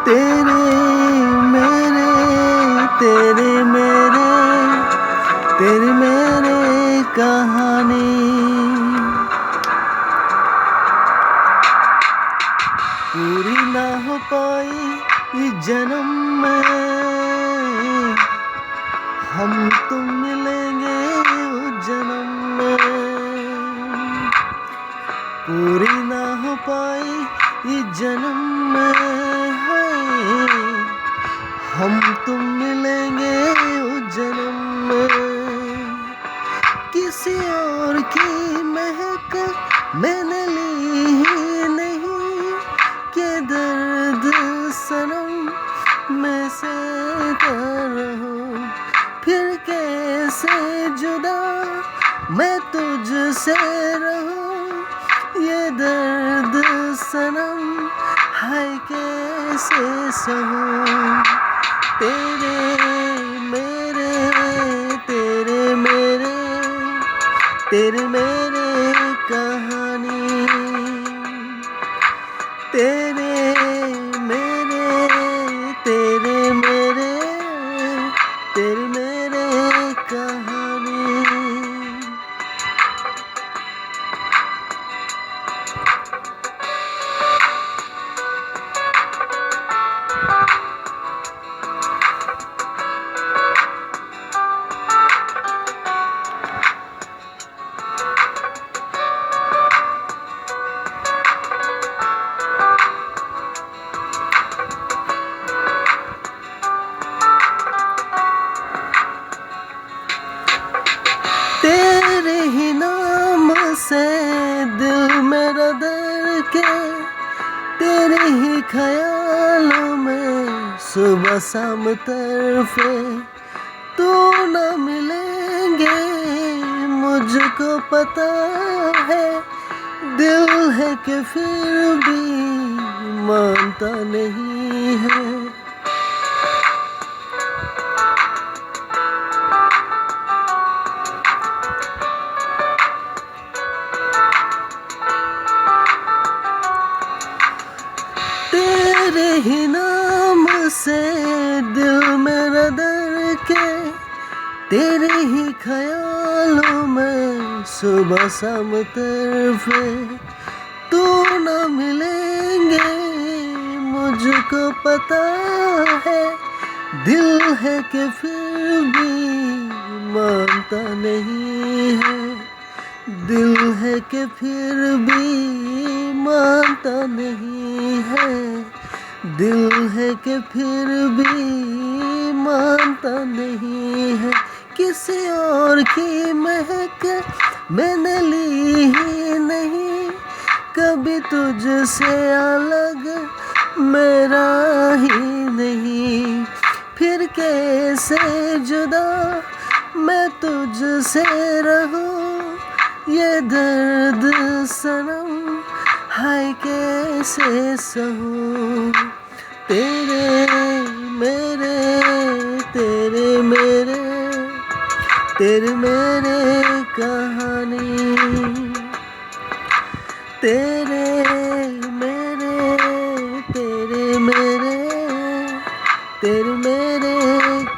तेरे मेरे तेरे मेरे तेरे मेरे कहानी पूरी ना हो पाई इस जन्म में, हम तुम मिलेंगे उस जन्म में। पूरी ना हो पाई इस जन्म में है, हम तुम मिलेंगे उस जन्म में। किसी और की महक मैंने ली ही नहीं, के दर्द सनम मैं से कर रहूं। फिर कैसे जुदा मैं तुझसे रहूं, ये दर्द सनम हाय कैसे सहूं। तेरे मेरे तेरे मेरे तेरे मेरे कहानी, तेरे मेरे तेरे मेरे तेरे मेरे कहानी। तेरे ही नाम से दिल मेरा डर के, तेरे ही ख्यालों में सुबह शाम तरफे। तू न मिलेंगे मुझको पता है, दिल है कि फिर भी मानता नहीं है। तेरे ही नाम से दिल मेरा डर के, तेरे ही ख्यालों में सुबह शाम तरफे। तू न मिलेंगे मुझको पता है, दिल है कि फिर भी मानता नहीं है। दिल है कि फिर भी मानता नहीं है, दिल है कि फिर भी मानता नहीं है। किसी और की महक मैंने ली ही नहीं, कभी तुझसे अलग मेरा ही नहीं। फिर कैसे जुदा मैं तुझसे रहूं, ये दर्द सनम हाय कैसे सहूं। तेरे मेरे तेरे मेरे तेरे मेरे कहानी, तेरे मेरे तेरे मेरे तेरे मेरे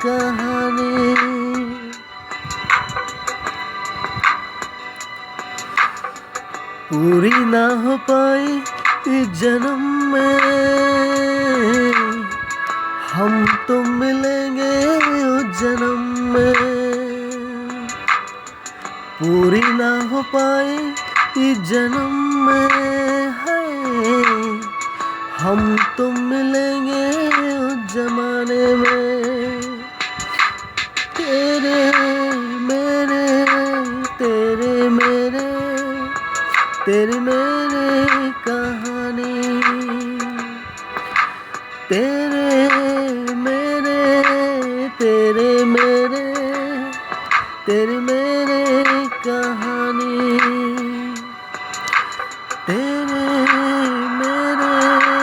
कहानी। पूरी ना हो पाई इस जन्म में, हम तो मिलेंगे उस जन्म में। पूरी ना हो पाई इस जन्म में है, हम तो मिलेंगे उस जमाने में। तेरे मेरे तेरे मेरे तेरे मेरे कहानी, तेरे